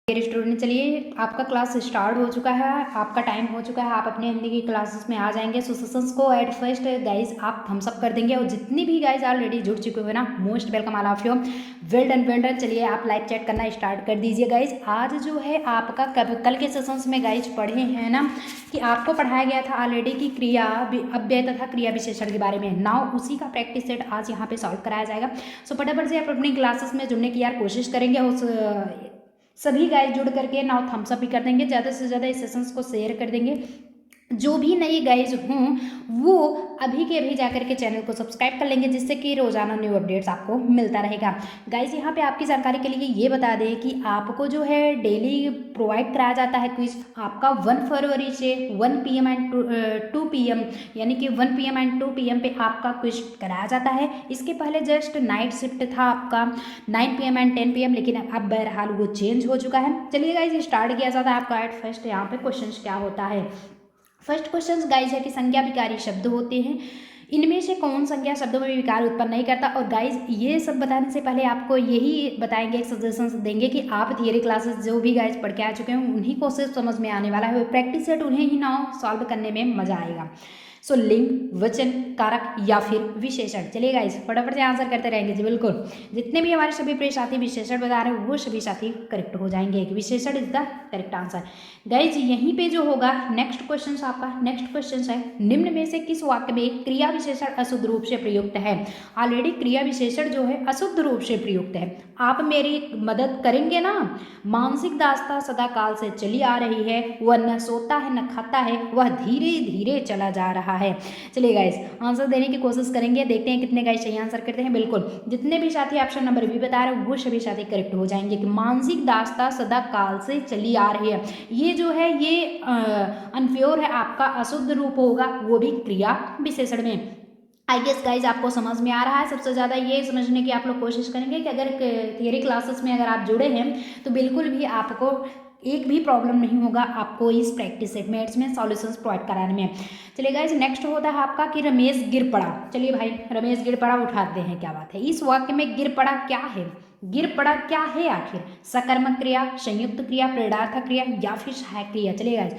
Dear student, चलिए आपका class start हो चुका है, आपका टाइम हो चुका है, आप अपने हिंदी की क्लासेस में आ जाएंगे। सो सेशंस को एट फर्स्ट गाइज आप थम्स अप कर देंगे, और जितनी भी गाइज ऑलरेडी जुड़ चुके हुए ना, most welcome all of you, well done. चलिए आप लाइव चैट करना स्टार्ट कर दीजिए गाइज। आज जो है आपका कल के सेशंस में गाइज पढ़े हैं ना कि आपको पढ़ाया गया था ऑलरेडी कि क्रिया अव्यय तथा क्रिया विशेषण के बारे में। नाउ उसी का प्रैक्टिस सेट आज यहाँ पे सॉल्व कराया जाएगा। सो फटाफट से आप अपनी क्लासेस में जुड़ने की यार कोशिश करेंगे। उस सभी गाइज जुड़ करके नाउ थम्स अप भी कर देंगे, ज़्यादा से ज़्यादा इस सेशंस को शेयर कर देंगे। जो भी नई गाइज हों वो अभी के अभी जाकर के चैनल को सब्सक्राइब कर लेंगे, जिससे कि रोजाना न्यू अपडेट्स आपको मिलता रहेगा। गाइज यहाँ पे आपकी जानकारी के लिए ये बता दें कि आपको जो है डेली प्रोवाइड कराया जाता है क्विज आपका 1 फरवरी से 1 PM एंड 2 PM, यानी कि 1 PM एंड 2 PM पे आपका क्विज कराया जाता है। इसके पहले जस्ट नाइट शिफ्ट था आपका 9 PM एंड 10 PM, लेकिन अब बहरहाल वो चेंज हो चुका है। चलिए गाइज स्टार्ट किया जाता है आपका एट फर्स्ट। यहाँ पे क्वेश्चन क्या होता है। फर्स्ट क्वेश्चन गाइज है कि संज्ञा विकारी शब्द होते हैं, इनमें से कौन संज्ञा शब्दों में विकार उत्पन्न नहीं करता। और गाइज ये सब बताने से पहले आपको यही बताएंगे, एक सजेशन देंगे कि आप थियरी क्लासेस जो भी गाइज पढ़ के आ चुके हैं उन्हीं को सिर्फ समझ में आने वाला है, वो प्रैक्टिस सेट उन्हें ही ना सॉल्व करने में मजा आएगा। सो लिंग, वचन, कारक या फिर विशेषण। चलिए गाइज फटाफट से आंसर करते रहेंगे जी। बिल्कुल जितने भी हमारे सभी प्रिय साथी विशेषण बता रहे हैं वो सभी साथी करेक्ट हो जाएंगे। विशेषण is the correct answer. Guys यहीं पे जो होगा नेक्स्ट क्वेश्चन आपका, नेक्स्ट क्वेश्चन है निम्न में से किस वाक्य में क्रिया विशेषण अशुद्ध रूप से प्रयुक्त है। ऑलरेडी क्रिया विशेषण जो है अशुद्ध रूप से प्रयुक्त है। आप मेरी मदद करेंगे ना। मानसिक दास्ता सदा काल से चली आ रही है, वह न सोता है न खाता है, वह धीरे धीरे चला जा रहा है। चलिए गाइस आंसर देने की कोशिश करेंगे, देखते हैं कितने गाइस सही आंसर करते हैं। बिल्कुल जितने भी साथी ऑप्शन नंबर बी बता रहे हैं वो सभी साथी करेक्ट हो जाएंगे कि मानसिक दास्ता सदा काल से चली आ रही है। ये जो है ये अनप्योर है, आपका अशुद्ध रूप होगा, वो भी क्रिया विशेषण में। आई गेस गाइज आपको समझ में आ रहा है। सबसे ज़्यादा ये समझने की आप लोग कोशिश करेंगे कि अगर थियरी क्लासेस में अगर आप जुड़े हैं तो बिल्कुल भी आपको एक भी प्रॉब्लम नहीं होगा आपको इस प्रैक्टिस सेट मेट्स में सॉल्यूशंस प्रोवाइड कराने में। चलिए गाइज नेक्स्ट होता है आपका कि रमेश गिर पड़ा। चलिए भाई रमेश गिर पड़ा उठाते हैं, क्या बात है। इस वाक्य में गिर पड़ा क्या है, गिर पड़ा क्या है आखिर। सकर्मक क्रिया, संयुक्त क्रिया, प्रेरणार्थक क्रिया या फिर सहायक क्रिया। चलिए गाइज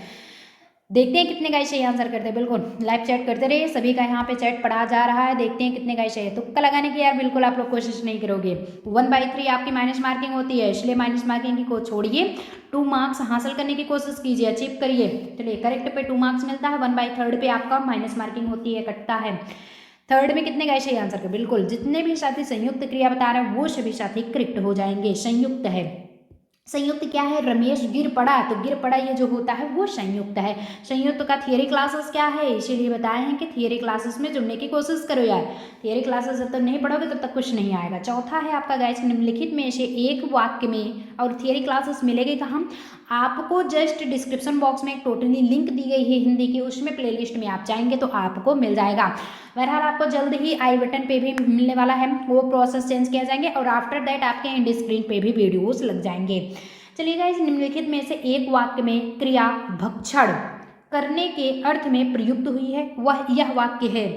देखते हैं कितने गाइस सही आंसर करते हैं। बिल्कुल लाइव चैट करते रहिए, सभी का यहाँ पे चैट पढ़ा जा रहा है। देखते हैं कितने गाइस सही है। तुक्का लगाने की यार बिल्कुल आप लोग कोशिश नहीं करोगे। 1/3 आपकी माइनस मार्किंग होती है, इसलिए माइनस मार्किंग को छोड़िए, 2 मार्क्स हासिल करने की कोशिश कीजिए, अचीव करिए। चलिए करेक्ट पे 2 मार्क्स मिलता है, 1/3 पे आपका माइनस मार्किंग होती है, कटता है। थर्ड में कितने गाइस सही आंसर कर। बिल्कुल जितने भी साथी संयुक्त क्रिया बता रहे हैं वो सभी साथी करेक्ट हो जाएंगे। संयुक्त है, संयुक्त क्या है, रमेश गिर पड़ा, तो गिर पड़ा ये जो होता है वो संयुक्त है। संयुक्त का थियरी क्लासेस क्या है, इसीलिए बताए हैं कि थियरी क्लासेस में जुड़ने की कोशिश करो यार। थियरी क्लासेस जब तक नहीं पढ़ोगे तब तक कुछ नहीं आएगा। चौथा है आपका गाइस निम्नलिखित में से एक वाक्य में, और थियरी क्लासेस मिलेगी कहाँ, आपको जस्ट डिस्क्रिप्शन बॉक्स में एक टोटली लिंक दी गई है हिंदी की, उसमें प्लेलिस्ट में आप जाएंगे तो आपको मिल जाएगा। बहरहाल आपको जल्द ही आई बटन पे भी मिलने वाला है, वो प्रोसेस चेंज किया जाएंगे, और आफ्टर दैट आपके एंड स्क्रीन पे भी वीडियोस लग जाएंगे। चलिए गाइस निम्नलिखित में से एक वाक्य में क्रिया भक्षण करने के अर्थ में प्रयुक्त हुई है, वह यह वाक्य है।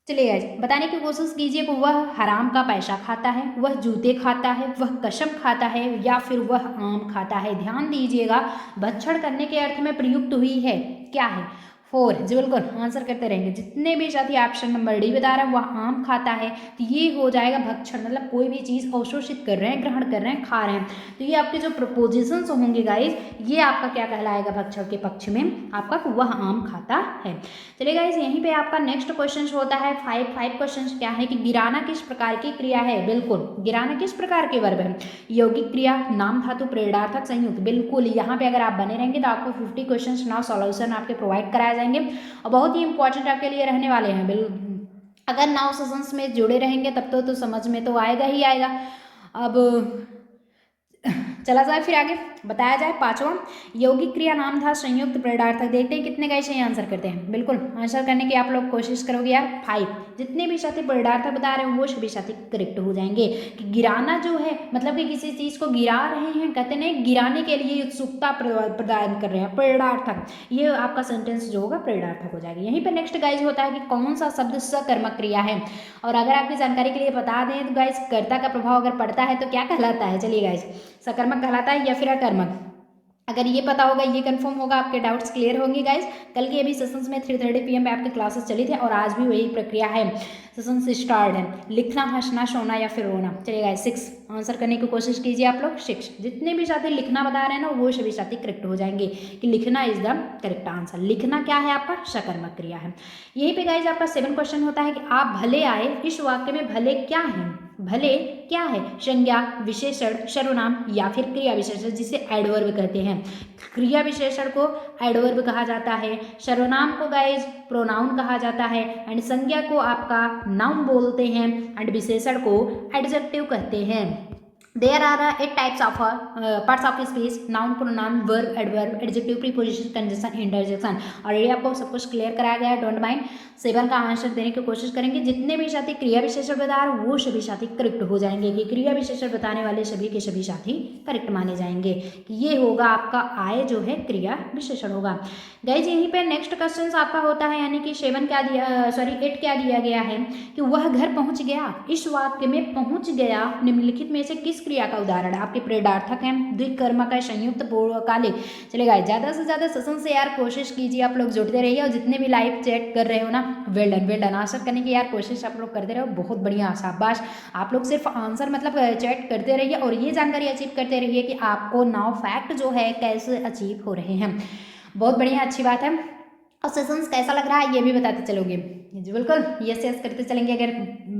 चलिए गाइस बताने की कोशिश कीजिए कि वह हराम का पैसा खाता है, वह जूते खाता है, वह कसम खाता है या फिर वह आम खाता है। ध्यान दीजिएगा भक्षण करने के अर्थ में प्रयुक्त हुई है, क्या है 4। जी बिल्कुल आंसर करते रहेंगे। जितने भी साथी ऑप्शन नंबर डी बता रहे हैं वह आम खाता है, तो ये हो जाएगा भक्षण, मतलब कोई भी चीज़ अवशोषित कर रहे हैं, ग्रहण कर रहे हैं, खा रहे हैं। तो ये आपके जो प्रपोजिशंस होंगे गाइज, ये आपका क्या कहलाएगा भक्षण के पक्ष में आपका, वह आम खाता है। चलिए गाइज यहीं पे आपका नेक्स्ट क्वेश्चन होता है 5 क्वेश्चन क्या है कि गिराना किस प्रकार की क्रिया है। बिल्कुल गिराना किस प्रकार के वर्ब है, यौगिक क्रिया, नाम धातु, प्रेरणार्थक, संयुक्त। बिल्कुल यहाँ पे अगर आप बने रहेंगे तो आपको 50 क्वेश्चन नाउ सॉल्यूशन आपके प्रोवाइड कराया जाएंगे, और बहुत ही इंपॉर्टेंट आपके लिए रहने वाले हैं। अगर नाउ सेशंस में जुड़े रहेंगे तब तो समझ में तो आएगा ही आएगा। अब चला जाए फिर आगे बताया जाए। 5वां यौगिक क्रिया, नाम था, संयुक्त, प्रेरणार्थक। देखते हैं कितने गाइस सही आंसर करते हैं। बिल्कुल आंसर करने की आप लोग कोशिश करोगे यार। 5 जितने भी साथी परिणार्थक बता रहे हैं वो सभी साथी करेक्ट हो जाएंगे। कि गिराना जो है मतलब कि किसी चीज़ को गिरा रहे हैं, कहते नहीं गिराने के लिए उत्सुकता प्रदान कर रहे हैं, परिणार्थक, ये आपका सेंटेंस जो होगा परिणार्थक हो जाएगा। यहीं पर नेक्स्ट गाइज होता है कि कौन सा शब्द सकर्मक क्रिया है। और अगर आपकी जानकारी के लिए बता दें तो गाइज कर्ता का प्रभाव अगर पड़ता है तो क्या कहलाता है, चलिए गाइज सकर्मक कहलाता है या फिर अकर्मक। अगर ये पता होगा, ये कंफर्म होगा, आपके डाउट्स क्लियर होंगे गाइज। कल के अभी सेशंस में 3:30 PM पे आपकी क्लासेस चली थी और आज भी वही प्रक्रिया है, सेशंस स्टार्ट है। लिखना, हंसना, सोना या फिर रोना। चलिए गाइज 6 आंसर करने की कोशिश कीजिए आप लोग। 6 जितने भी साथी लिखना बता रहे हैं ना वो सभी साथी करेक्ट हो जाएंगे कि लिखना इज द करेक्ट आंसर। लिखना क्या है आपका सकर्मक क्रिया है। यहीं पे गाइज आपका 7 क्वेश्चन होता है कि आप भले आए, इस वाक्य में भले क्या है। भले क्या है, संज्ञा, विशेषण, सर्वनाम या फिर क्रिया विशेषण जिसे एडवर्ब कहते हैं। क्रिया विशेषण को एडवर्ब कहा जाता है, सर्वनाम को गाइज प्रोनाउन कहा जाता है, एंड संज्ञा को आपका नाउन बोलते हैं, एंड विशेषण को एडजेक्टिव कहते हैं। There are 8 types of parts of speech: noun, pronoun, verb, adverb, adjective, preposition, conjunction, interjection। Already आपको सब कुछ क्लियर कराया गया है, डोंट माइंड। 7 का आंसर देने की कोशिश करेंगे। जितने भी साथी क्रिया विशेषण बता रहे हैं वो सभी साथी करेक्ट हो जाएंगे कि क्रिया विशेषण बताने वाले सभी के सभी साथी करेक्ट माने जाएंगे कि ये होगा आपका आय जो है क्रिया विशेषण होगा। गाइज यहीं पे नेक्स्ट क्वेश्चन आपका होता है, यानी कि 7 क्या दिया, 8 क्या दिया गया है कि वह घर पहुंच गया। इस वाक्य में पहुंच गया निम्नलिखित में से किस क्रिया का उदाहरण है। आपके प्रेरणार्थक हैं, द्विकर्मक है, संयुक्त पूर्वकालिक। चलेगा ज़्यादा से ज़्यादा सेशन से यार कोशिश कीजिए, आप लोग जुड़ते रहिए। और जितने भी लाइव चैट कर रहे हो ना, वेल डन आंसर करने की यार कोशिश आप लोग करते रहो, बहुत बढ़िया शाबाश। आप लोग सिर्फ आंसर मतलब चैट करते रहिए और ये जानकारी अचीव करते रहिए कि आपको नाउ फैक्ट जो है कैसे अचीव हो रहे हैं। बहुत बढ़िया, अच्छी बात है। और सेशंस कैसा लग रहा है ये भी बताते चलोगे जी, बिल्कुल यस करते चलेंगे। अगर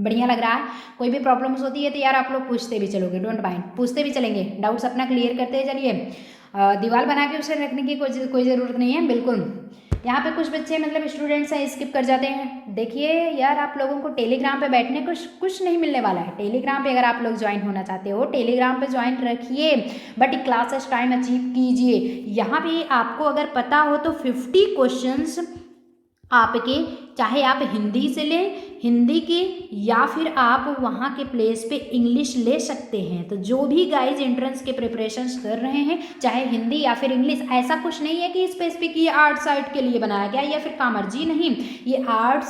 बढ़िया लग रहा है, कोई भी प्रॉब्लम्स होती है तो यार आप लोग पूछते भी चलोगे, डोंट माइंड, पूछते भी चलेंगे, डाउट्स अपना क्लियर करते चलिए। दीवार बना के उसे रखने की कोई ज़रूरत नहीं है, बिल्कुल। यहाँ पे कुछ बच्चे मतलब स्टूडेंट्स हैं स्किप कर जाते हैं। देखिए यार आप लोगों को टेलीग्राम पे बैठने कुछ नहीं मिलने वाला है। टेलीग्राम पे अगर आप लोग ज्वाइन होना चाहते हो, टेलीग्राम पे ज्वाइन रखिए, बट क्लासेस टाइम अचीव कीजिए। यहाँ पे आपको अगर पता हो तो 50 क्वेश्चंस आपके, चाहे आप हिंदी से लें, हिंदी की, या फिर आप वहाँ के प्लेस पे इंग्लिश ले सकते हैं। तो जो भी गाइज एंट्रेंस के प्रिपरेशंस कर रहे हैं, चाहे हिंदी या फिर इंग्लिश, ऐसा कुछ नहीं है कि स्पेसिफिक ये आर्ट साइड के लिए बनाया गया या फिर कॉमर्स, जी नहीं, ये आर्ट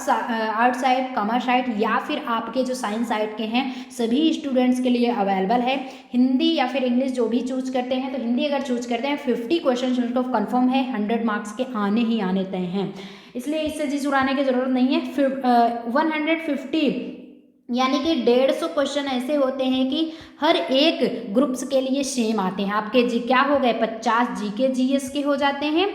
साइड, कॉमर्स साइड या फिर आपके जो साइंस साइड के हैं सभी स्टूडेंट्स के लिए अवेलेबल है। हिंदी या फिर इंग्लिश जो भी चूज करते हैं, तो हिंदी अगर चूज करते हैं 50 क्वेश्चन उनको कन्फर्म है, 100 मार्क्स के आने ही आने तय हैं, इसलिए इससे जी चुराने की ज़रूरत नहीं है। 150 यानी कि 150 क्वेश्चन ऐसे होते हैं कि हर एक ग्रुप्स के लिए सेम आते हैं। आपके जी क्या हो गए, 50 जीके जीएस के हो जाते हैं,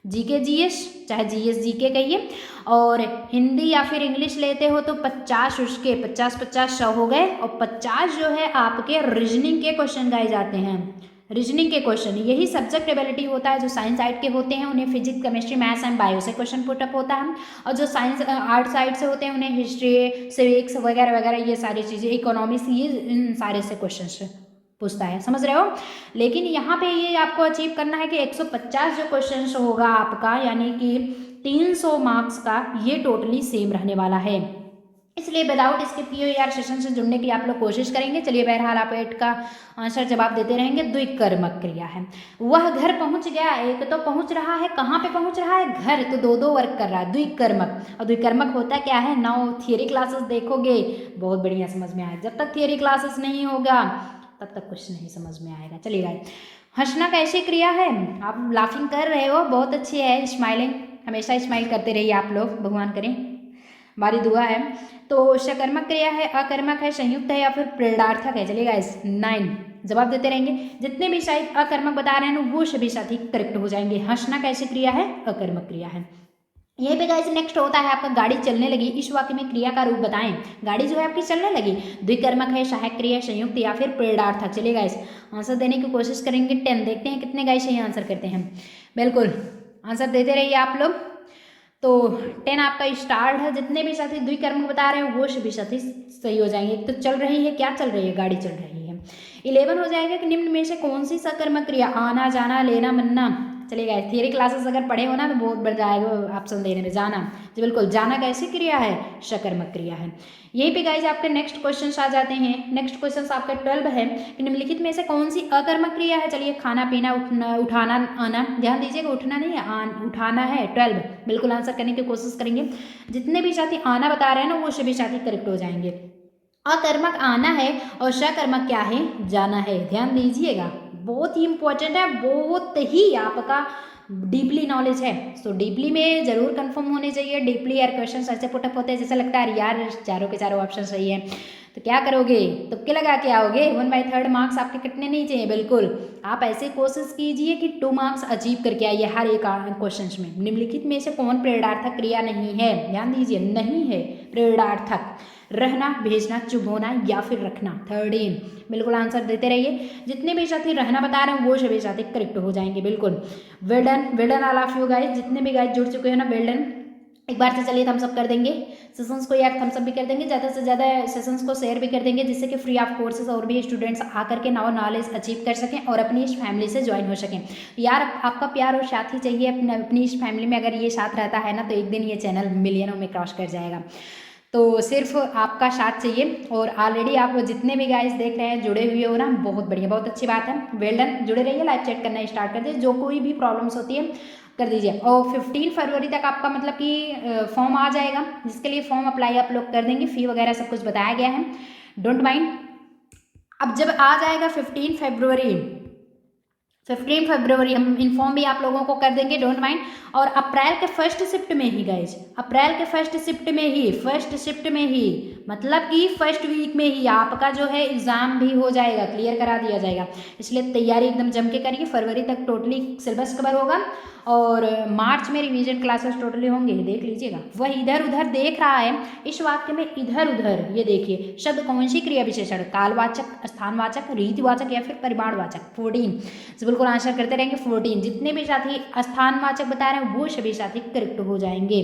जीके जीएस चाहे जीएस जीके कहिए, और हिंदी या फिर इंग्लिश लेते हो तो 50 उसके 50 100 हो गए, और 50 जो है आपके रीजनिंग के क्वेश्चन गाए जाते हैं। रीजनिंग के क्वेश्चन, यही सब्जेक्ट एबिलिटी होता है। जो साइंस साइड के होते हैं उन्हें physics, chemistry, maths and bio से क्वेश्चन पुटअप होता है, और जो साइंस आर्ट साइड से होते हैं उन्हें हिस्ट्री, सिविक्स वगैरह वगैरह ये सारी चीज़ें, इकोनॉमिक्स, ये इन सारे से क्वेश्चन पूछता है, समझ रहे हो। लेकिन यहाँ पे ये आपको अचीव करना है कि 150 जो क्वेश्चन होगा आपका, यानी कि 300 मार्क्स का, ये टोटली सेम रहने वाला है। इसलिए विदाउट स्किप किए यार सेशन से जुड़ने की आप लोग कोशिश करेंगे। चलिए बहरहाल आप 8 का आंसर जवाब देते रहेंगे। द्विकर्मक क्रिया है। वह घर पहुंच गया, एक तो पहुंच रहा है, कहाँ पे पहुंच रहा है, घर, तो दो वर्क कर रहा है, द्विकर्मक। और द्विकर्मक होता क्या है, 9 थियरी क्लासेस देखोगे बहुत बढ़िया समझ में आएगा। जब तक थियरी क्लासेस नहीं होगा तब तक कुछ नहीं समझ में आएगा। चलिए गाइस, हंसना कैसी क्रिया है, आप लाफिंग कर रहे हो, बहुत अच्छी है, स्माइलिंग, हमेशा स्माइल करते रहिए आप लोग, भगवान करें, हमारी दुआ है। तो सकर्मक क्रिया है, अकर्मक है, संयुक्त है या फिर प्रेरणार्थक है। चलिए गाइस 9 जवाब देते रहेंगे। जितने भी शायद अकर्मक बता रहे हैं वो सभी साथी करेक्ट हो जाएंगे। हंसना कैसी क्रिया है, अकर्मक क्रिया है। यहीं पे गाइस नेक्स्ट होता है आपका गाड़ी चलने लगी। इस वाक्य में क्रिया का रूप बताएं। गाड़ी जो है आपकी चलने लगी, द्विकर्मक है, सहायक क्रिया, संयुक्त या फिर प्रेरणार्थक। चलिए गाइस आंसर देने की कोशिश करेंगे। 10 देखते हैं कितने गाइस यही आंसर करते हैं। बिल्कुल आंसर देते रहिए आप लोग। तो 10 आपका स्टार्ट है। जितने भी साथी द्विकर्मक बता रहे हैं वो सभी साथी सही हो जाएंगे। एक तो चल रही है, क्या चल रही है, गाड़ी चल रही है। 11 हो जाएगा कि निम्न में से कौन सी सकर्मक क्रिया, आना जाना, लेना, मनना, चलिए गाइस, थियरी क्लासेस अगर पढ़े हो ना तो बहुत बढ़ जाएगा ऑप्शन देने में। जाना, जी बिल्कुल, जाना कैसी क्रिया है? सकर्मक क्रिया है। यहीं पे गाइस आपके नेक्स्ट क्वेश्चन आ जाते हैं। नेक्स्ट क्वेश्चन आपका 12 है कि निम्नलिखित में से कौन सी अकर्मक क्रिया है? चलिए, खाना पीना, उठना, उठाना, आना। ध्यान दीजिएगा, उठना नहीं है, उठाना है। 12 बिल्कुल आंसर करने की कोशिश करेंगे। जितने भी साथी आना बता रहे हैं ना वो सभी साथी करेक्ट हो जाएंगे। अकर्मक आना है और सकर्मक क्या है? जाना है। ध्यान दीजिएगा, बहुत ही इंपॉर्टेंट है, बहुत ही आपका डीपली नॉलेज है। सो डीपली में जरूर कंफर्म होने चाहिए। डीपली यार क्वेश्चन ऐसे पुटअप होते हैं जैसे लगता है यार चारों के चारों ऑप्शन सही है। तो क्या करोगे? तुक्के लगा के आओगे। 1/3 मार्क्स आपके कितने नहीं चाहिए, बिल्कुल आप ऐसे कोशिश कीजिए कि 2 मार्क्स अचीव करके आइए हर एक क्वेश्चन में। निम्नलिखित में से कौन प्रेरणार्थक क्रिया नहीं है? ध्यान दीजिए, नहीं है प्रेरणार्थक। रहना, भेजना, चुप होना या फिर रखना। 13 बिल्कुल आंसर देते रहिए। जितने भी साथी रहना बता रहे हैं वो सभी साथी करेक्ट हो जाएंगे, बिल्कुल। Well done, well done all of you guys. जितने भी गाइस जुड़ चुके हैं ना, वेल डन। एक बार से चलिए थम्स अप कर देंगे सेशंस को, यार थम्स अप भी कर देंगे, ज़्यादा से ज़्यादा सेशंस को शेयर भी कर देंगे, जिससे कि फ्री ऑफ कोर्सेज और भी स्टूडेंट्स आकर के नवा नॉलेज अचीव कर सकें और अपनी इस फैमिली से ज्वाइन हो सकें। यार आपका प्यार और साथ ही चाहिए अपनी इस फैमिली में। अगर ये साथ रहता है ना तो एक दिन ये चैनल मिलियनों में क्रॉस कर जाएगा। तो सिर्फ आपका साथ चाहिए। और ऑलरेडी आप जितने भी गाइस देख रहे हैं जुड़े हुए हो ना, बहुत बढ़िया, बहुत अच्छी बात है। वेल डन, जुड़े रहिए, लाइव चैट करना स्टार्ट कर दीजिए। जो कोई भी प्रॉब्लम्स होती है कर दीजिए। और 15 फरवरी तक आपका मतलब कि फॉर्म आ जाएगा, जिसके लिए फॉर्म अप्लाई आप लोग कर देंगे। फी वगैरह सब कुछ बताया गया है, डोंट माइंड। अब जब आ जाएगा 15 फरवरी हम इन्फॉर्म भी आप लोगों को कर देंगे, डोंट माइंड। और अप्रैल के फर्स्ट शिफ्ट में ही गाइज, अप्रैल के फर्स्ट शिफ्ट में ही मतलब कि फर्स्ट वीक में ही आपका जो है एग्जाम भी हो जाएगा, क्लियर करा दिया जाएगा। इसलिए तैयारी एकदम जम के करिए। फरवरी तक टोटली सिलेबस कवर होगा और मार्च में रिवीजन क्लासेस टोटली होंगे, देख लीजिएगा। वह इधर उधर देख रहा है इस वाक्य में, इधर उधर ये देखिए शब्द कौन सी क्रिया विशेषण? कालवाचक, स्थानवाचक, रीतिवाचक या फिर परिमाणवाचक। 14 बिल्कुल आंसर करते रहेंगे। 14 जितने भी साथी स्थानवाचक बता रहे हैं वो सभी साथी करेक्ट हो जाएंगे।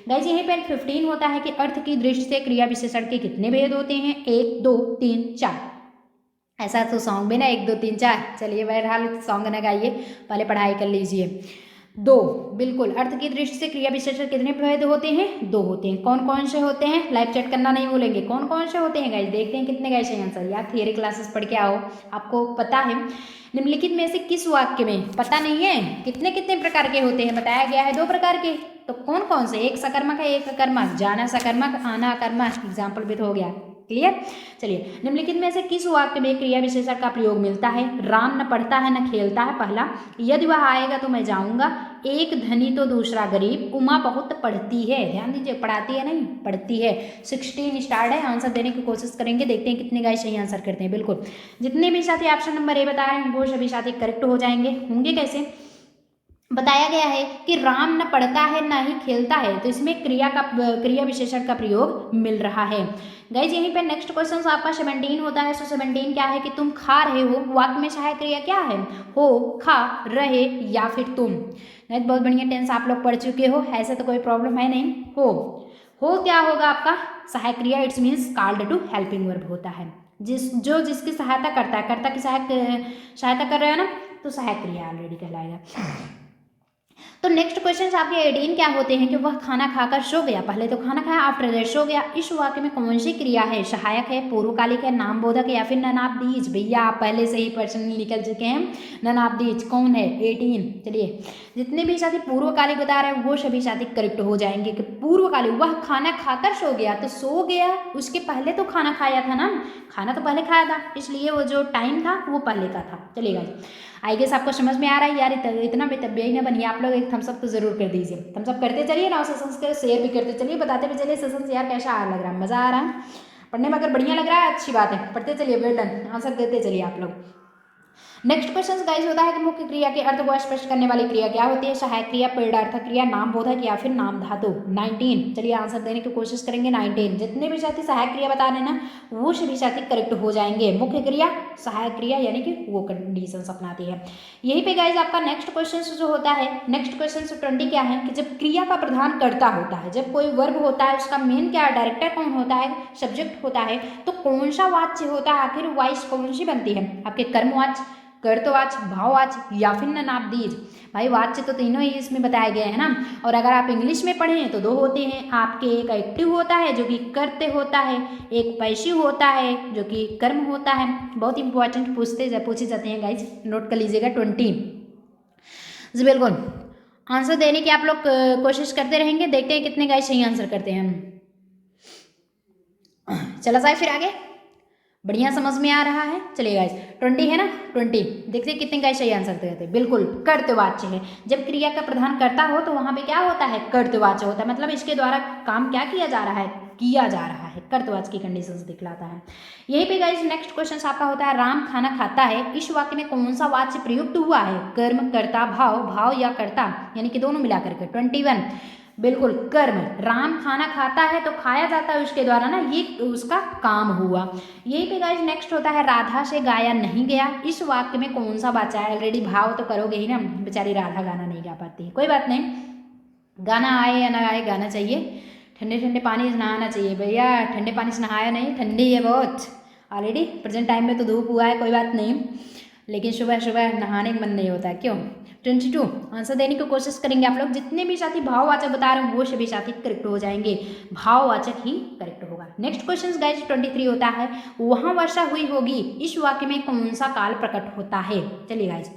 गाइस यहीं पर 15 होता है कि अर्थ की दृष्टि से क्रिया विशेषण के कितने भेद होते हैं? 1 2 3 4। ऐसा तो सॉन्ग भी ना 1 2 3 4। चलिए बहरहाल सॉन्ग ना गाइए, पहले पढ़ाई कर लीजिए। 2 बिल्कुल। अर्थ की दृष्टि से क्रिया विशेषण कितने भेद होते हैं? 2 होते हैं। कौन कौन से होते हैं? लाइव चैट करना नहीं भूलेंगे। कौन कौन से होते हैं गाइस? देखते हैं कितने गाइस हैं आंसर। यार थियरी क्लासेस पढ़ के आओ, आपको पता है। निम्नलिखित में से किस वाक्य में, पता नहीं है कितने कितने प्रकार के होते हैं? बताया गया है 2 प्रकार के। तो कौन कौन से? एक सकर्मक है, एक अकर्मक। जाना सकर्मक, आना अकर्मक। एग्जाम्पल भी तो हो गया, क्लियर। चलिए, निम्नलिखित में से किस वाक्य में क्रिया विशेषण का प्रयोग मिलता है? राम न पढ़ता है न खेलता है, पहला। यदि वह आएगा तो मैं जाऊंगा। एक धनी तो दूसरा गरीब। उमा बहुत पढ़ती है। ध्यान दीजिए, पढ़ाती है नहीं, पढ़ती है। 16 स्टार्ट है। आंसर देने की कोशिश करेंगे, देखते हैं कितने गाइस सही आंसर करते हैं। बिल्कुल जितने भी साथी ऑप्शन नंबर ए बता रहे हैं वो सभी साथी करेक्ट हो जाएंगे। होंगे कैसे? बताया गया है कि राम न पढ़ता है न ही खेलता है, तो इसमें क्रिया विशेषण का प्रयोग मिल रहा है। गाइज यहीं पे नेक्स्ट क्वेश्चन आपका 17 होता है। 17 क्या है कि तुम खा रहे हो, वाक्य में सहायक क्रिया क्या है? हो, खा, रहे या फिर तुम। गाइज बहुत बढ़िया, टेंस आप लोग पढ़ चुके हो, ऐसे तो कोई प्रॉब्लम है नहीं। हो क्या होगा आपका? सहायक क्रिया, it's means called to helping verb होता है। जिसकी सहायता करता है, कर्ता की सहायता कर रहे हो ना, तो सहायक क्रिया ऑलरेडी कहलाएगा। तो नेक्स्ट क्वेश्चन आपके 18 क्या होते हैं कि वह खाना खाकर सो गया। पहले तो खाना खाया, आफ्टर दैट सो गया। इस वाक्य में कौन सी क्रिया है? सहायक है, पूर्वकालिक है, नामबोधक या फिर ननाब्दीज। भैया आप पहले से ही पर्सन निकल चुके हैं। ननाब्दीज कौन है? 18। चलिए, जितने भी साथी पूर्वकालिक बता रहे हैं वो सभी साथी करेक्ट हो जाएंगे कि पूर्वकालिक। वह खाना खाकर सो गया, तो सो गया उसके पहले तो खाना खाया था ना, खाना तो पहले खाया था, इसलिए वो जो टाइम था वो पहले का था। चलेगा, आई गेस आपको समझ में आ रहा है। यार इतना बेतब्यई ना बनिए आप लोग, एक थम्सअप तो जरूर कर दीजिए। थम्सअप करते चलिए ना, सेशंस के शेयर भी करते चलिए, बताते भी चलिए सेशंस यार कैसा लग रहा है, मज़ा आ रहा है पढ़ने में। अगर बढ़िया लग रहा है अच्छी बात है, पढ़ते चलिए, वेल डन, आंसर देते चलिए आप लोग। नेक्स्ट क्वेश्चन गाइस होता है कि मुख्य क्रिया के अर्थ को स्पष्ट करने वाली क्रिया क्या होती है? सहायक क्रिया, प्रेरणार्थक क्रिया, नामबोधक या फिर नाम धातु। 19 चलिए आंसर देने की कोशिश करेंगे। 19 जितने भी साथी सहायक क्रिया बता रहे हैं ना वो सभी साथी करेक्ट हो जाएंगे। मुख्य क्रिया, सहायक क्रिया यानी कि वो कंडीशन अपनाती है। यही पे गाइज आपका नेक्स्ट क्वेश्चन जो होता है, नेक्स्ट क्वेश्चन 20 क्या है कि जब क्रिया का प्रधान कर्ता होता है, जब कोई वर्ब होता है उसका मेन क्या डायरेक्टर कौन होता है? सब्जेक्ट होता है, तो कौन सा वाच्य होता है? आखिर वॉइस कौन सी बनती है? आपके कर्मवाच्य, कर्तवाच्य, भाववाच्य या फिर नानाब्दीज। भाई वाच्य तो तीनों ही इसमें बताए गए हैं ना। और अगर आप इंग्लिश में पढ़ें तो दो होते हैं आपके, एक एक्टिव होता है जो कि करते होता है, एक पैसिव होता है जो कि कर्म होता है। बहुत इंपॉर्टेंट पूछे जाते हैं गाइज, नोट कर लीजिएगा 20 जी। बिल्कुल आंसर देने की आप लोग कोशिश करते रहेंगे, देखते हैं कितने गाइज सही आंसर करते हैं हम। चला जाए फिर आगे, बढ़िया समझ में आ रहा है। चलिए गाइस 20 है ना, 20 देखते हैं कितने गाइस सही आंसर देते हैं। बिल्कुल कर्तवाच्य है। जब क्रिया का प्रधान करता हो तो वहां पे क्या होता है, कर्तवाच्य होता है। मतलब इसके द्वारा काम क्या किया जा रहा है, किया जा रहा है, कर्तवाच्य की कंडीशंस दिखलाता है। यहीं पे गाइस नेक्स्ट क्वेश्चन आपका होता है, राम खाना खाता है, इस वाक्य में कौन सा वाच्य प्रयुक्त हुआ है, कर्म, कर्ता, भाव, भाव या कर्ता, यानी कि दोनों मिलाकर के। 21 बिल्कुल कर्म, राम खाना खाता है तो खाया जाता है उसके द्वारा ना, ये उसका काम हुआ। यही पे गाइस नेक्स्ट होता है, राधा से गाया नहीं गया, इस वाक्य में कौन सा वाच्य है। ऑलरेडी भाव तो करोगे ही ना, बेचारी राधा गाना नहीं गा पाती है, कोई बात नहीं, गाना आए या ना आए गाना चाहिए। ठंडे ठंडे पानी से नहाना चाहिए भैया, ठंडे पानी से नहाया नहीं, ठंडी है बहुत। ऑलरेडी प्रेजेंट टाइम में तो धूप हुआ है, कोई बात नहीं, लेकिन सुबह सुबह नहाने का मन नहीं होता, क्यों। 22 आंसर देने की कोशिश करेंगे आप लोग। जितने भी साथी भाववाचक बता रहे हैं वो सभी साथी करेक्ट हो जाएंगे, भाववाचक ही करेक्ट होगा। नेक्स्ट क्वेश्चन गाइस 23 होता है, वहां वर्षा हुई होगी, इस वाक्य में कौन सा काल प्रकट होता है। चलिए गाइस,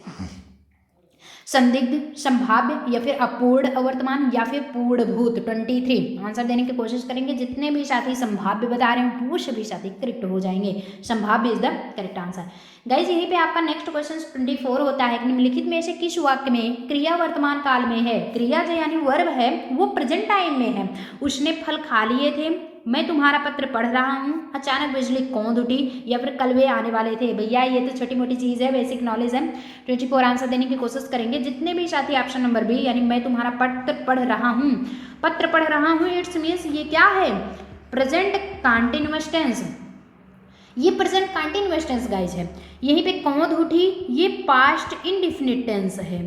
संदिग्ध, संभाव्य या फिर अपूर्ण अवर्तमान या फिर पूर्णभूत। 23 आंसर देने की कोशिश करेंगे। जितने भी साथी संभाव्य बता रहे हैं वो सभी साथी करेक्ट हो जाएंगे, संभाव्य is the correct answer. Guys यहीं पे आपका नेक्स्ट क्वेश्चन 24 होता है, निम्नलिखित में से किस वाक्य में क्रिया वर्तमान काल में है, क्रिया जो यानी वर्ब है वो प्रेजेंट टाइम में है। उसने फल खा लिए थे, मैं तुम्हारा पत्र पढ़ रहा हूँ, अचानक बिजली कौंध उठी, या फिर कल वे आने वाले थे। भैया ये तो छोटी मोटी चीज़ है, बेसिक नॉलेज है। 24 आंसर देने की कोशिश करेंगे। जितने भी साथी ऑप्शन नंबर बी यानी मैं तुम्हारा पत्र पढ़ रहा हूँ, पत्र पढ़ रहा हूँ, इट्स मीन्स ये क्या है, प्रेजेंट कंटिन्यूअस टेंस, ये प्रेजेंट कंटिन्यूअस टेंस गाइज है। यहीं पे कौंध उठी ये पास्ट इंडिफिनिट टेंस है,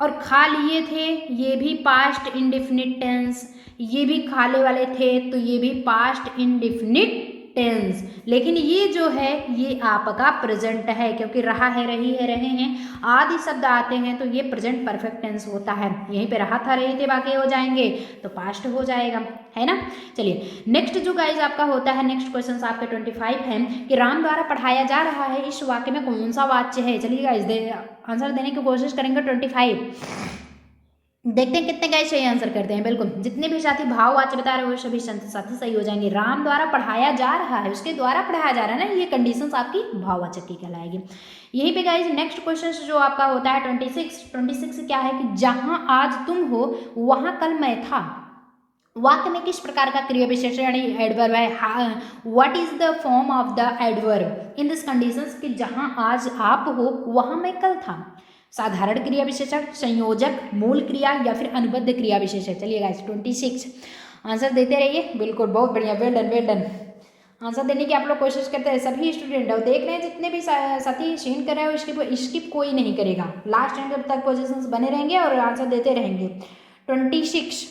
और खा लिए थे ये भी पास्ट इंडिफिनिट टेंस, ये भी खाने वाले थे तो ये भी पास्ट इंडिफिनिट टेंस। लेकिन ये जो है ये आपका प्रेजेंट है, क्योंकि रहा है, रही है, रहे हैं, आदि शब्द आते हैं तो ये प्रेजेंट परफेक्ट टेंस होता है। यहीं पे रहा था, रहे थे, बाकी हो जाएंगे तो पास्ट हो जाएगा, है ना। चलिए नेक्स्ट जो गाइज आपका होता है, नेक्स्ट क्वेश्चन आपके 25 है कि राम द्वारा पढ़ाया जा रहा है, इस वाक्य में कौन सा वाच्य है। चलिए गाइज आंसर देने की कोशिश करेंगे। 25 देखते हैं कितने गाइस सही आंसर करते हैं। बिल्कुल जितने भी साथी भाववाच्य बता रहे हो सभी साथी सही हो जाएंगे। राम द्वारा पढ़ाया जा रहा है, उसके द्वारा पढ़ाया जा रहा है ना, ये कंडीशंस आपकी भाववाचक की कहलाएगी। यहीं पे गाइस नेक्स्ट क्वेश्चन जो आपका होता है 26 क्या है कि जहां आज तुम हो वहां कल मैं था। वाक्य में किस प्रकार का क्रिया विशेषण यानी एडवर्ब है, what is the form of the adverb in this conditions कि जहां आज आप हो वहां मैं कल था। साधारण क्रिया विशेषण, संयोजक, मूल क्रिया या फिर अनुबद्ध क्रिया विशेषण। चलिए गाइस 26 आंसर देते रहिए। बिल्कुल बहुत बढ़िया, well done well done. Answer देने की आप लोग कोशिश करते हैं सभी स्टूडेंट, और देख रहे हैं जितने भी साथी सीन कर रहे हो स्किप कोई नहीं करेगा, लास्ट एंड तक पोजीशंस बने रहेंगे और आंसर देते रहेंगे। 26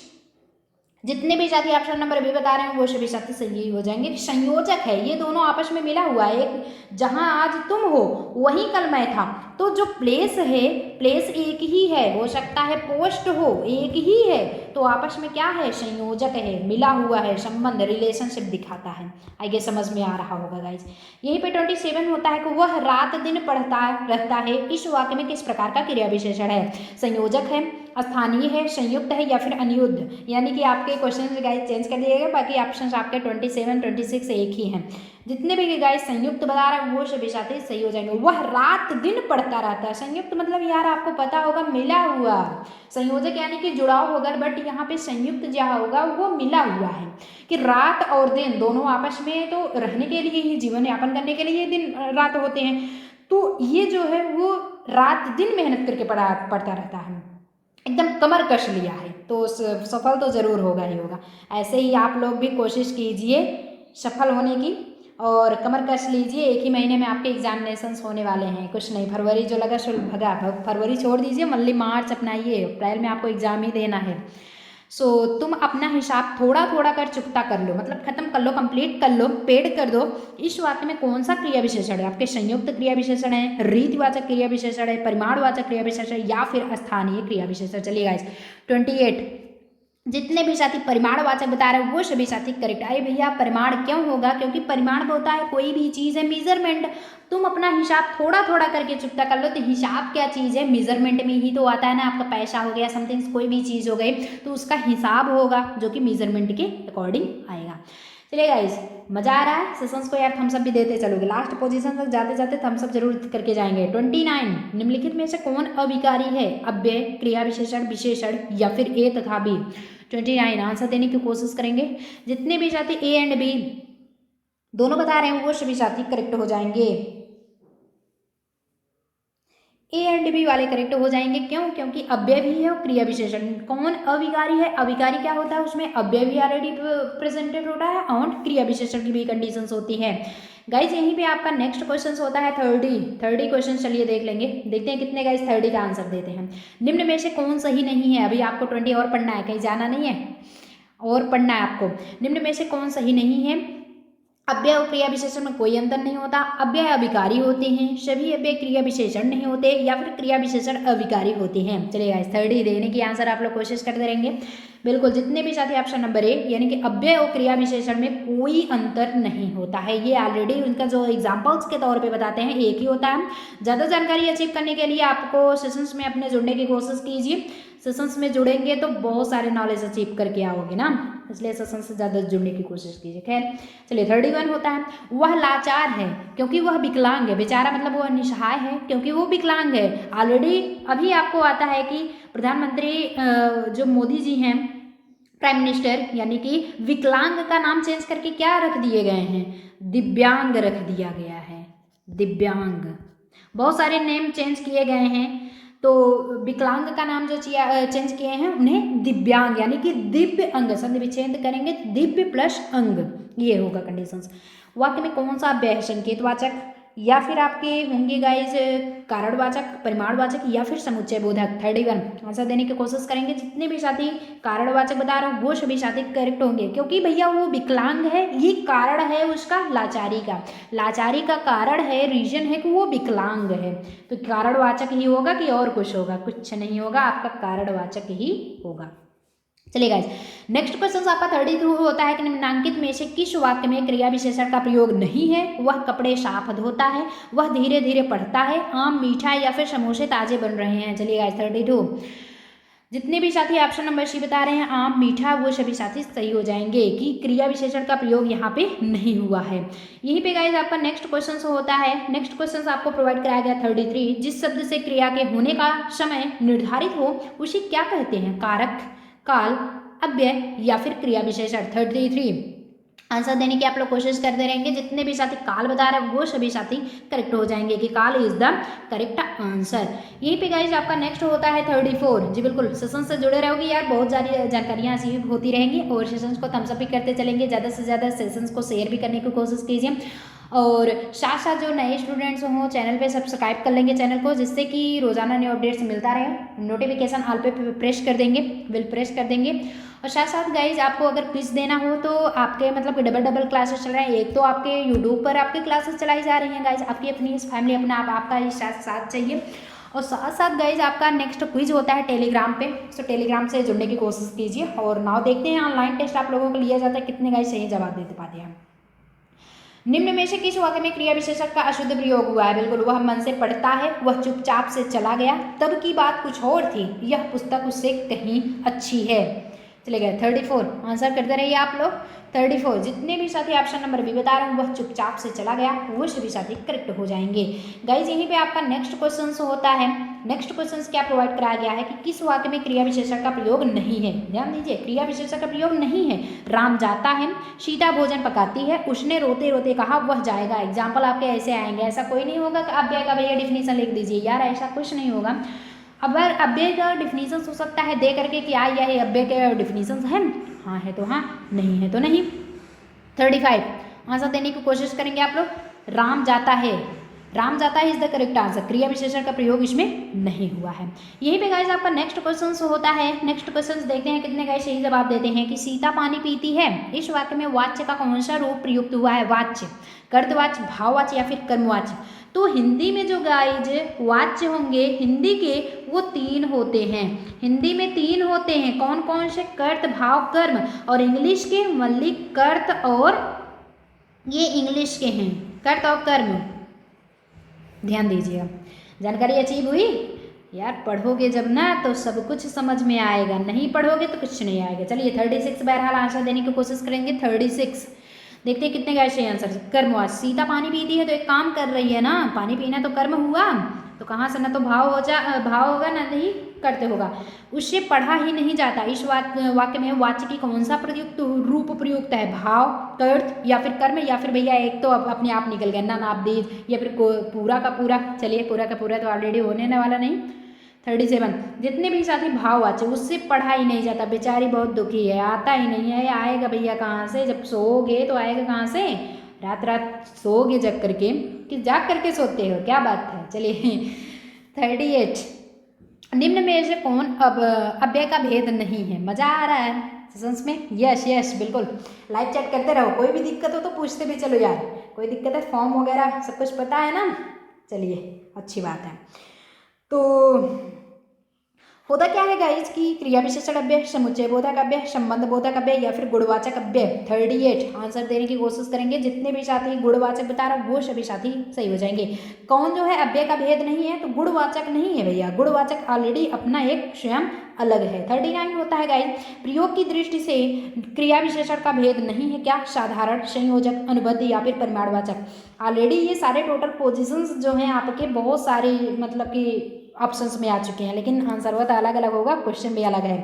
जितने भी साथी ऑप्शन नंबर बी बता रहे हैं वो सभी साथी सही हो जाएंगे। संयोजक है, ये दोनों आपस में मिला हुआ है, एक जहां आज तुम हो वहीं कल मैं था, तो जो प्लेस है प्लेस एक ही है, हो सकता है पोस्ट हो, एक ही है, तो आपस में क्या है, संयोजक है, मिला हुआ है, संबंध रिलेशनशिप दिखाता है। आगे समझ में आ रहा होगा गाइज। यहीं पे 27 होता है कि वह रात दिन पढ़ता रहता है, इस वाक्य में किस प्रकार का क्रिया विशेषण है। संयोजक है, स्थानीय है, संयुक्त है या फिर अनियुद्ध। यानी कि आपके क्वेश्चन गाइस चेंज कर दिएगा, बाकी ऑप्शन आपके 27 26 एक ही हैं। जितने भी गाइस संयुक्त बता रहे हैं वो सभी साथी सही हो जाएंगे। वह रात दिन पढ़ता रहता है, संयुक्त मतलब यार आपको पता होगा मिला हुआ, संयोजक यानी कि जुड़ाव होगा, बट यहाँ पे संयुक्त जहाँ होगा वो मिला हुआ है कि रात और दिन दोनों आपस में तो रहने के लिए ही, जीवन यापन करने के लिए दिन रात होते हैं, तो ये जो है वो रात दिन मेहनत करके पढ़ता रहता है, एकदम कमर कस लिया है, तो सफल तो ज़रूर होगा ही होगा। ऐसे ही आप लोग भी कोशिश कीजिए सफल होने की और कमर कस लीजिए। एक ही महीने में आपके एग्जामिनेशंस होने वाले हैं, कुछ नहीं, फरवरी जो लगा सो भगा, फरवरी छोड़ दीजिए, मल्ली मार्च अपनाइए, अप्रैल में आपको एग्ज़ाम ही देना है। सो तुम अपना हिसाब थोड़ा थोड़ा कर चुकता कर लो, मतलब खत्म कर लो, कंप्लीट कर लो, पेड कर दो। इस वाक्य में कौन सा क्रिया विशेषण है? आपके संयुक्त क्रिया विशेषण है, रीतिवाचक क्रिया विशेषण है, परिमाणवाचक क्रिया विशेषण या फिर स्थानीय क्रिया विशेषण। चलिए गाइस 28, जितने भी साथी परिमाणवाचक बता रहे हैं वो सभी साथी करेक्ट। अरे भैया परिमाण क्यों होगा? क्योंकि परिमाण होता है कोई भी चीज़ है मेजरमेंट। तुम अपना हिसाब थोड़ा थोड़ा करके चुकता कर लो, तो हिसाब क्या चीज़ है? मेजरमेंट में ही तो आता है ना। आपका पैसा हो गया, समथिंग कोई भी चीज़ हो गई, तो उसका हिसाब होगा जो कि मेजरमेंट के अकॉर्डिंग आएगा। चलिए गाइस मजा आ रहा है सेशंस को यार, थम्स अप भी देते चलोगे। लास्ट पोजीशन तक जाते जाते थम्स अप जरूर करके जाएंगे। 29, निम्नलिखित में से कौन अविकारी है? अव्यय, क्रिया विशेषण, विशेषण या फिर ए तथा बी। 29 आंसर देने की कोशिश करेंगे। जितने भी साथी ए एंड बी दोनों बता रहे हैं वो सभी साथी करेक्ट हो जाएंगे। ए एंड बी वाले करेक्ट हो जाएंगे। क्यों? क्योंकि अव्यय भी है और क्रिया विशेषण। कौन अविकारी है? अविकारी क्या होता है? उसमें अव्यय भी ऑलरेडी प्रेजेंटेड होता है और क्रिया विशेषण की भी कंडीशंस होती है। गाइज यहीं पे आपका नेक्स्ट क्वेश्चन होता है 30 क्वेश्चन। चलिए देख लेंगे, देखते हैं कितने गाइज 30 का आंसर देते हैं। निम्न में से कौन सही नहीं है? अभी आपको 20 और पढ़ना है, कहीं जाना नहीं है और पढ़ना है आपको। निम्न में से कौन सही नहीं है? अव्यय और क्रिया विशेषण में कोई अंतर नहीं होता। अव्यय अविकारी होते हैं, सभी अव्यय क्रिया विशेषण नहीं होते, या फिर क्रिया विशेषण अविकारी होते हैं। चलिए गाइस 30 देने की आंसर आप लोग कोशिश करते रहेंगे। बिल्कुल जितने भी साथी ऑप्शन नंबर ए यानी कि अव्यय और क्रिया विशेषण में कोई अंतर नहीं होता है। ये ऑलरेडी उनका जो एग्जाम्पल्स के तौर पे बताते हैं एक ही होता है। ज़्यादा जानकारी अचीव करने के लिए आपको सेशंस में अपने जुड़ने की कोशिश कीजिए। सेशंस में जुड़ेंगे तो बहुत सारे नॉलेज अचीव करके आओगे ना, इसलिए सेशन से ज़्यादा जुड़ने की कोशिश कीजिए। खैर चलिए 31 होता है। वह लाचार है क्योंकि वह विकलांग है। बेचारा मतलब वह निसहाय है क्योंकि वो विकलांग है। ऑलरेडी अभी आपको आता है कि प्रधानमंत्री जो मोदी जी हैं, प्राइम मिनिस्टर, यानी कि विकलांग का नाम चेंज करके क्या रख दिए गए हैं? दिव्यांग रख दिया गया है। दिव्यांग, बहुत सारे नेम चेंज किए गए हैं, तो विकलांग का नाम जो चेंज किए हैं उन्हें दिव्यांग यानी कि दिव्य अंग, संधि विच्छेद करेंगे दिव्य प्लस अंग, ये होगा कंडीशंस। वाक्य में कौन सा अव्यय है? संकेतवाचक या फिर आपके होंगे गाइज कारणवाचक, परिमाणवाचक या फिर समुच्चय बोधक। 31 आंसर देने की कोशिश करेंगे। जितने भी साथी कारणवाचक बता रहे हो वो सभी साथी करेक्ट होंगे, क्योंकि भैया वो विकलांग है, ये कारण है उसका लाचारी का। लाचारी का कारण है, रीजन है कि वो विकलांग है, तो कारणवाचक ही होगा कि और कुछ होगा? कुछ नहीं होगा, आपका कारणवाचक ही होगा। चलिए गाइस नेक्स्ट क्वेश्चन आपका 32 होता है कि निम्नांकित में से किस वाक्य में क्रिया विशेषण का प्रयोग नहीं है? वह कपड़े साफ धोता है, वह धीरे धीरे पढ़ता है, आम मीठा या फिर समोसे ताजे बन रहे हैं। चलिए गाइस 32 जितने भी साथी ऑप्शन नंबर सी बता रहे हैं आम मीठा, वो सभी साथी सही हो जाएंगे कि क्रिया विशेषण का प्रयोग यहाँ पे नहीं हुआ है। यहीं पे गाइस आपका नेक्स्ट क्वेश्चन होता है। नेक्स्ट क्वेश्चन आपको प्रोवाइड कराया गया 33, जिस शब्द से क्रिया के होने का समय निर्धारित हो उसे क्या कहते हैं? कारक, काल, अव्यय या फिर क्रिया विशेषण। 33 आंसर देने की आप लोग कोशिश करते रहेंगे। जितने भी साथी काल बता रहे हैं वो सभी साथी करेक्ट हो जाएंगे कि काल इज द करेक्ट आंसर। यहीं पे गाइज आपका नेक्स्ट होता है 34। जी बिल्कुल सेशन से जुड़े रहोगे यार, बहुत सारी जानकारियाँ ऐसी होती रहेंगी और सेशंस को थम्स अप भी करते चलेंगे। ज़्यादा से ज़्यादा सेशंस को शेयर भी करने की कोशिश कीजिए और साथ साथ जो नए स्टूडेंट्स हों चैनल पे सब्सक्राइब कर लेंगे चैनल को, जिससे कि रोजाना न्यू अपडेट्स मिलता रहे। नोटिफिकेशन ऑल पे प्रेस कर देंगे, बिल प्रेस कर देंगे। और साथ साथ गाइज आपको अगर क्विज देना हो तो आपके मतलब डबल क्लासेस चल रहे हैं। एक तो आपके यूट्यूब पर आपके क्लासेस चलाई जा रही हैं गाइज, आपकी अपनी फैमिली अपना आपका ही साथ चाहिए। और साथ साथ गाइज आपका नेक्स्ट क्विज होता है टेलीग्राम पे, तो टेलीग्राम से जुड़ने की कोशिश कीजिए। और नाउ देखते हैं ऑनलाइन टेस्ट आप लोगों को लिया जाता है, कितने गाइज सही जवाब देते पाते हैं। निम्न में से किस वाक्य में क्रिया विशेषण का अशुद्ध प्रयोग हुआ है? बिल्कुल वह मन से पढ़ता है, वह चुपचाप से चला गया, तब की बात कुछ और थी, यह पुस्तक उससे कहीं अच्छी है। चले गए 34 आंसर करते रहिए आप लोग। 34 जितने भी साथी ऑप्शन नंबर बी बता रहे हैं वह चुपचाप से चला गया, वो सभी साथी करेक्ट हो जाएंगे। गाइज यहीं पे आपका नेक्स्ट क्वेश्चन होता है। नेक्स्ट क्वेश्चन क्या प्रोवाइड कराया गया है कि किस वाक्य में क्रिया विशेषण का प्रयोग नहीं है? ध्यान दीजिए, क्रिया विशेषण का प्रयोग नहीं है। राम जाता है, सीता भोजन पकाती है, उसने रोते रोते कहा वह जाएगा। एग्जाम्पल आपके ऐसे आएंगे, ऐसा कोई नहीं होगा कि अव्यय का भैया डिफिनीशन लिख दीजिए यार, ऐसा कुछ नहीं होगा। अगर अव्यय का डिफिनीशन हो सकता है दे करके कि यह अव्यय के डिफिनीशन है, हाँ है तो हाँ, नहीं है तो नहीं। 35 आंसर देने की कोशिश करेंगे आप लोग। राम जाता है, राम जाता है इज द करेक्ट आंसर। क्रिया विशेषण का प्रयोग इसमें नहीं हुआ है। यहीं पे गाइस आपका नेक्स्ट क्वेश्चन होता है। नेक्स्ट क्वेश्चन देखते हैं कितने गाइस सही जवाब देते हैं कि सीता पानी पीती है। इस वाक्य में वाच्य का कौन सा रूप प्रयुक्त हुआ है? वाच्य, कर्तवाच्य, भाववाच्य या फिर कर्मवाच्य। तो हिंदी में जो गाइज वाच्य होंगे हिंदी के वो 3 होते हैं। हिंदी में 3 होते हैं। कौन कौन से? कर्त, भाव, कर्म। और इंग्लिश के मल्लिक कर्त और ये इंग्लिश के हैं कर्त और कर्म। ध्यान दीजिएगा। जानकारी अचीव हुई यार? पढ़ोगे जब ना तो सब कुछ समझ में आएगा, नहीं पढ़ोगे तो कुछ नहीं आएगा। चलिए 36 बहरहाल आंसर देने की कोशिश करेंगे। 36 देखते हैं कितने गए आंसर। कर्मवाच्य, सीता पानी पीती है तो एक काम कर रही है ना, पानी पीना तो कर्म हुआ, तो कहाँ से ना तो भाव होगा ना ही करते होगा, उससे पढ़ा ही नहीं जाता। इस वाक्य में वाच्य की कौन सा प्रयुक्त रूप प्रयुक्त है? भाव, कर्त या फिर कर्म या फिर भैया एक तो अपने आप निकल गया ना, नाबदीज या फिर पूरा का पूरा। चलिए पूरा का पूरा तो ऑलरेडी होने वाला नहीं। 37 जितने भी साथी भाववाच्य उससे पढ़ा ही नहीं जाता। बेचारी बहुत दुखी है, आता ही नहीं है। आएगा भैया कहाँ से? जब सोओगे तो आएगा कहाँ से? रात रात सोओगे जग करके कि जाग करके सोते हो? क्या बात है। चलिए 38 निम्न में से कौन अब अव्यय का भेद नहीं है? मजा आ रहा है सेशंस में? यस यस बिल्कुल। लाइव चैट करते रहो, कोई भी दिक्कत हो तो पूछते भी चलो यार। कोई दिक्कत है? फॉर्म वगैरह सब कुछ पता है ना? चलिए अच्छी बात है। तो होता क्या है गाइस कि क्रिया विशेषण अव्यय, समुच्चय बोधक अव्यय, संबंध बोधक अव्यय या फिर गुणवाचक अव्यय। 38 आंसर देने की कोशिश करेंगे। जितने भी साथी गुणवाचक बता रहा वो सभी साथी सही हो जाएंगे। कौन जो है अव्यय का भेद नहीं है? तो गुणवाचक नहीं है भैया। गुणवाचक ऑलरेडी अपना एक स्वयं अलग है। 39 होता है गाइस प्रयोग की दृष्टि से क्रिया विशेषण का भेद नहीं है। क्या? साधारण, संयोजक, अनुबद्ध या फिर परिमाणवाचक। ऑलरेडी ये सारे टोटल पोजीशंस जो हैं आपके बहुत सारे मतलब कि ऑप्शंस में आ चुके हैं, लेकिन आंसर वह अलग अलग होगा, क्वेश्चन भी अलग है।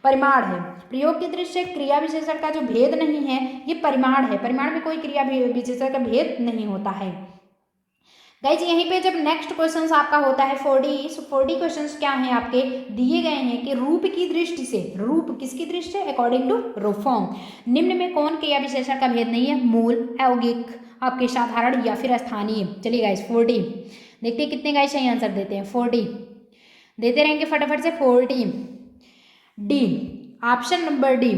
परिमाण है प्रयोग की दृष्टि से क्रिया विशेषण का जो भेद नहीं है ये परिमाण है। परिमाण में कोई क्रिया विशेषण का भेद नहीं होता है। गाइज यहीं पे जब नेक्स्ट क्वेश्चन आपका होता है 40 क्वेश्चन क्या हैं आपके दिए गए हैं कि रूप की दृष्टि से, रूप किसकी दृष्टि से? अकॉर्डिंग टू रूप फॉर्म निम्न में कौन क्रिया विशेषण का भेद नहीं है? मूल, यौगिक, आपके साधारण या फिर स्थानीय। चलिए गाइज 40 देखते हैं कितने गाइस सही आंसर देते हैं। 40 देते रहेंगे फटाफट से। 40 डी ऑप्शन नंबर डी।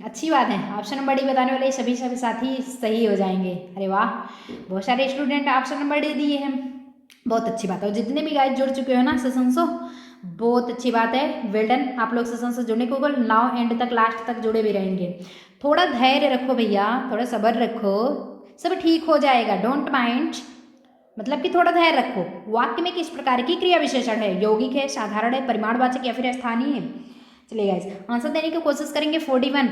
अच्छी बात है, ऑप्शन नंबर डी बताने वाले सभी साथी सही हो जाएंगे। अरे वाह, बहुत सारे स्टूडेंट ऑप्शन नंबर डी दिए हैं, बहुत अच्छी बात है। और जितने भी गाइस जुड़ चुके हो ना सेशन से, बहुत अच्छी बात है, वेल डन। आप लोग सेशन से जुड़ने को नाउ एंड तक लास्ट तक जुड़े भी रहेंगे। थोड़ा धैर्य रखो भैया, थोड़ा सब्र रखो, सब ठीक हो जाएगा। डोंट माइंड, मतलब कि थोड़ा धैर्य रखो। वाक्य में किस प्रकार की क्रिया विशेषण है? यौगिक है, साधारण है, परिमाणवाचक या फिर स्थानीय है? चलिए गाइस आंसर देने की कोशिश करेंगे। 41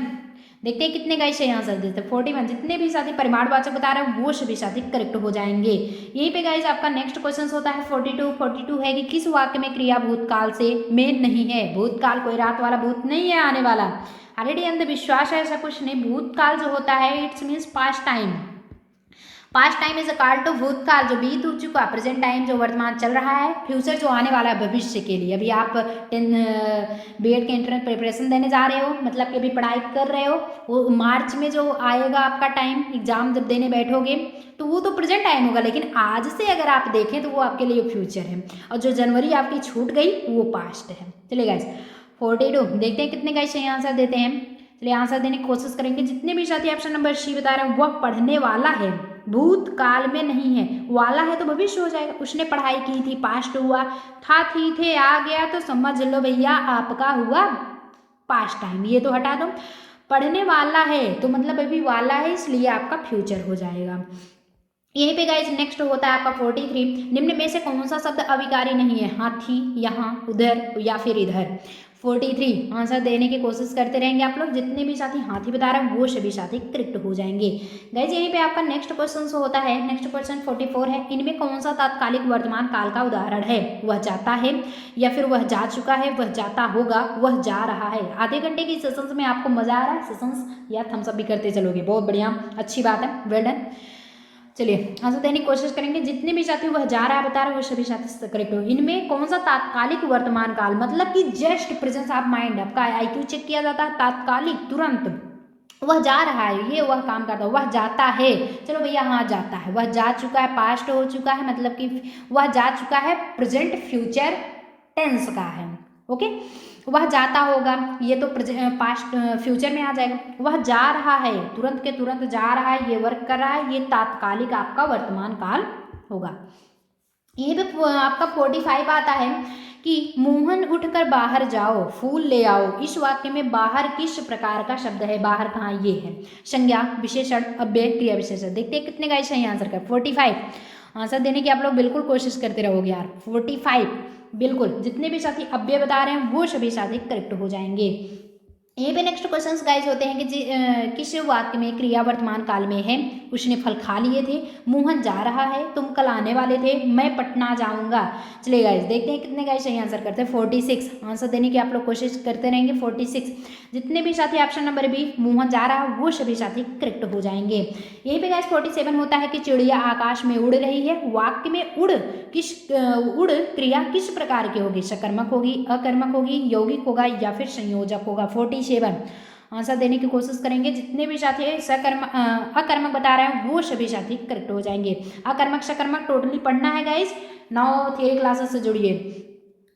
देखते हैं कितने गाइस सही आंसर देते हैं। 41 जितने भी साथी परिमाणवाचक बता रहे हैं वो सभी साथी करेक्ट हो जाएंगे। यहीं पे गाइस आपका नेक्स्ट क्वेश्चन होता है 42 है कि किस वाक्य में क्रिया भूतकाल से मेल नहीं है? भूतकाल कोई रात वाला भूत नहीं है आने वाला, ऑलरेडी अंधविश्वास है, ऐसा कुछ नहीं। भूतकाल जो होता है it's means past time. Past time is अकाल टू भूतकाल जो बीत हो चुका, प्रेजेंट टाइम जो वर्तमान चल रहा है, फ्यूचर जो आने वाला है भविष्य के लिए। अभी आप बीएड के एंट्रेंस प्रिपरेशन देने जा रहे हो, मतलब कि अभी पढ़ाई कर रहे हो, वो मार्च में जो आएगा आपका टाइम, एग्जाम जब देने बैठोगे तो वो तो प्रेजेंट टाइम होगा, लेकिन आज से अगर आप देखें तो वो आपके लिए फ्यूचर है। और जो जनवरी आपकी छूट गई वो पास्ट है। चलिए गाइस 42 देखते हैं कितने गाइस सही आंसर देते हैं। चलिए आंसर देने की कोशिश करेंगे। जितने भी साथी ऑप्शन नंबर सी बता रहे हैं वह पढ़ने वाला है, भूतकाल में नहीं है। वाला है तो भविष्य हो जाएगा। उसने पढ़ाई की थी, पास्ट हुआ, था, थी, थे, आ गया, तो समझ लो भैया आपका हुआ पास्ट टाइम। ये तो हटा दो। पढ़ने वाला है तो मतलब अभी वाला है, इसलिए आपका फ्यूचर हो जाएगा। यहीं पे गाइस नेक्स्ट होता है आपका 43 निम्न में से कौन सा शब्द अविकारी नहीं है? हाथी, यहाँ, उधर या फिर इधर। 43 आंसर देने की कोशिश करते रहेंगे आप लोग। जितने भी साथी हाथी बता रहे हैं वो सभी साथी करेक्ट हो जाएंगे। गाइज यहीं पे आपका नेक्स्ट क्वेश्चन होता है, नेक्स्ट क्वेश्चन 44 है, इनमें कौन सा तात्कालिक वर्तमान काल का उदाहरण है? वह जाता है या फिर वह जा चुका है, वह जाता होगा, वह जा रहा है। आधे घंटे की सेशंस में आपको मजा आ रहा है? सेशंस या थम्स अप भी करते चलोगे, बहुत बढ़िया, अच्छी बात है, वेल डन। चलिए आंसर देने की कोशिश करेंगे। जितने भी साथी वह जा रहा है बता रहे हैं वो सभी साथी करेक्ट हो। इनमें कौन सा तात्कालिक वर्तमान काल, मतलब कि जस्ट प्रेजेंस ऑफ माइंड, आपका आईक्यू चेक किया जाता है, तात्कालिक, तुरंत, वह जा रहा है, ये वह काम करता है, वह जाता है, चलो भैया हाँ जाता है, वह जा चुका है, पास्ट हो चुका है, मतलब कि वह जा चुका है प्रेजेंट फ्यूचर टेंस का है। ओके, वह जाता होगा, ये तो पास्ट फ्यूचर में आ जाएगा। वह जा रहा है, तुरंत के तुरंत जा रहा है, ये वर्क कर रहा है, ये तात्कालिक आपका वर्तमान काल होगा। ये भी आपका 45 आता है कि मोहन उठकर बाहर जाओ, फूल ले आओ। इस वाक्य में बाहर किस प्रकार का शब्द है? बाहर कहाँ, ये है संज्ञा, विशेषण, अव्यय, क्रिया विशेषण। देखते हैं कितने गाइस सही आंसर कर। 45 आंसर देने की आप लोग बिल्कुल कोशिश करते रहोगे यार। 45 बिल्कुल, जितने भी साथी अव्यय बता रहे हैं वो सभी साथी करेक्ट हो जाएंगे। यहीं पे नेक्स्ट क्वेश्चंस गाइज होते हैं कि किस वाक्य में क्रिया वर्तमान काल में है? उसने फल खा लिए थे, मोहन जा रहा है, तुम कल आने वाले थे, मैं पटना जाऊंगा। चलिए गाइज देखते हैं कितने गाइज सही आंसर करते हैं। 46 आंसर देने की आप लोग कोशिश करते रहेंगे। 46 जितने भी साथी ऑप्शन नंबर बी मोहन जा रहा है वो सभी साथी करेक्ट हो जाएंगे। यहीं पे गाइज 47 होता है कि चिड़िया आकाश में उड़ रही है। वाक्य में उड़ क्रिया किस प्रकार की होगी? सकर्मक होगी, अकर्मक होगी, यौगिक होगा या फिर संयोजक होगा। 47 आंसर देने की कोशिश करेंगे। जितने भी साथी अकर्मक बता रहे हैं वो सभी साथी करेक्ट हो जाएंगे। अकर्मक सकर्मक टोटली पढ़ना है गाइज, 9 थियरी क्लासेस से जुड़िए।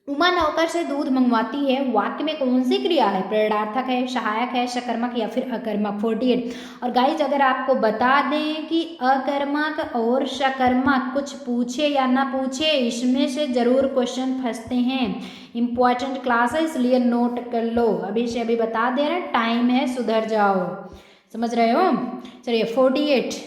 उमा नौकर से दूध मंगवाती है, वाक्य में कौन सी क्रिया है? प्रेरणार्थक है, सहायक है, सकर्मक या फिर अकर्मक। 48 और गाइज अगर आपको बता दें कि अकर्मक और सकर्मक कुछ पूछे या ना पूछे, इसमें से जरूर क्वेश्चन फंसते हैं। इंपॉर्टेंट क्लास है इसलिए नोट कर लो, अभी से अभी बता दे रहे हैं, टाइम है, सुधर जाओ, समझ रहे हो। चलिए 48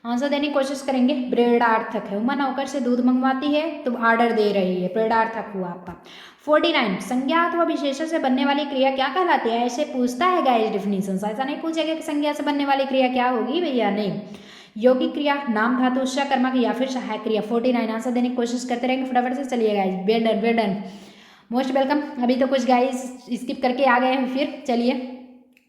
आंसर देने की कोशिश करेंगे। प्रेरणार्थक है, उमा नौकर से दूध मंगवाती है तो ऑर्डर दे रही है, प्रेरणार्थक हुआ आपका। 49 संज्ञा अथवा विशेषण से बनने वाली क्रिया क्या कहलाती है? ऐसे पूछता है गाइस डिफिनीशन, ऐसा नहीं पूछेगा कि संज्ञा से बनने वाली क्रिया क्या होगी भैया, नहीं। यौगिक क्रिया, नाम धातु, सकर्मक या फिर सहायक क्रिया। 49 आंसर देने की कोशिश करते रहेंगे फटाफट से। चलिए guys well done most welcome. अभी तो कुछ गाइस स्किप करके आ गए हैं, फिर चलिए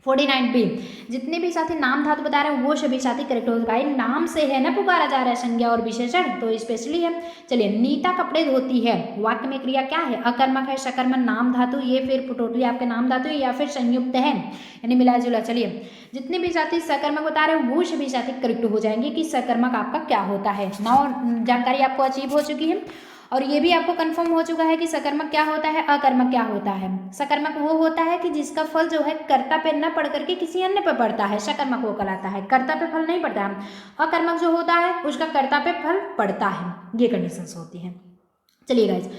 49 बी जितने भी साथी नाम धातु बता रहे हैं वो सभी साथी करेक्ट हो भाई। नाम से है ना पुकारा जा रहा है संज्ञा और विशेषण, तो स्पेशली है। चलिए नीता कपड़े धोती है, वाक्य में क्रिया क्या है? अकर्मक है, सकर्मक, नाम धातु, ये फिर टोटली आपके नाम धातु या फिर संयुक्त है यानी मिला जुला। चलिए जितने भी साथी सकर्मक बता रहे हैं वो सभी साथी करेक्ट हो जाएंगे कि सकर्मक आपका क्या होता है। 9 जानकारी आपको अचीव हो चुकी है और ये भी आपको कंफर्म हो चुका है कि सकर्मक क्या होता है, अकर्मक क्या होता है। सकर्मक वो होता है कि जिसका फल जो है कर्ता पे न पढ़ करके किसी अन्य पे पड़ता है, सकर्मक वो कहलाता है। कर्ता पे फल नहीं पड़ता है। अकर्मक जो होता है उसका कर्ता पे फल पड़ता है, ये कंडीशंस होती हैं। चलिए गाइज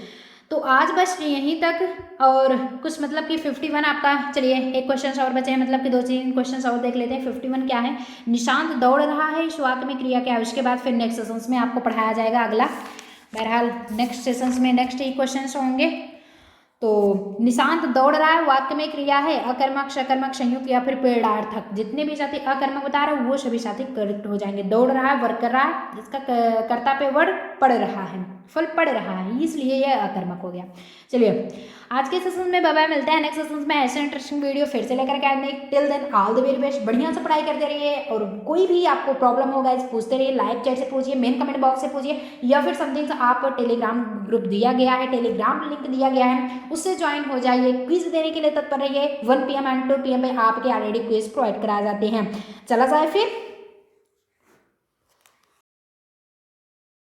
तो आज बस यहीं तक और कुछ मतलब कि 51 आपका। चलिए एक क्वेश्चन और बचे हैं, मतलब कि 2-3 क्वेश्चन और देख लेते हैं। 51 क्या है? निशांत दौड़ रहा है, इस वाक्य में क्रिया क्या है? उसके बाद फिर नेक्स्ट सेशंस में आपको पढ़ाया जाएगा अगला। बहरहाल नेक्स्ट सेशंस में नेक्स्ट ही क्वेश्चंस होंगे। तो निशांत दौड़ रहा है, वाक्य में क्रिया है अकर्मक, सकर्मक, संयुक्त या फिर प्रेरणार्थक। जितने भी साथी अकर्मक बता रहे हैं वो सभी साथी करेक्ट हो जाएंगे। दौड़ रहा है, वर्क कर रहा है, जिसका कर्ता पे वर्ड पड़ रहा है, फल पड़ रहा है, इसलिए यह अकर्मक हो गया। चलिए आज के सेशन में बाय बाय, मिलते हैं नेक्स्ट सेशन में ऐसे इंटरेस्टिंग वीडियो फिर से लेकर के आएंगे। Till then all the very best, बढ़िया से पढ़ाई करते रहिए और कोई भी आपको प्रॉब्लम होगा इस पूछते रहिए, लाइव चैट से पूछिए, मेन कमेंट बॉक्स से पूछिए या फिर समथिंग आप टेलीग्राम ग्रुप दिया गया है, टेलीग्राम लिंक दिया गया है, उससे ज्वाइन हो जाइए। क्विज देने के लिए तत्पर रहिए। 1 PM एंड 2 PM में आपके ऑलरेडी क्विज प्रोवाइड कराए जाते हैं। चला जाए फिर।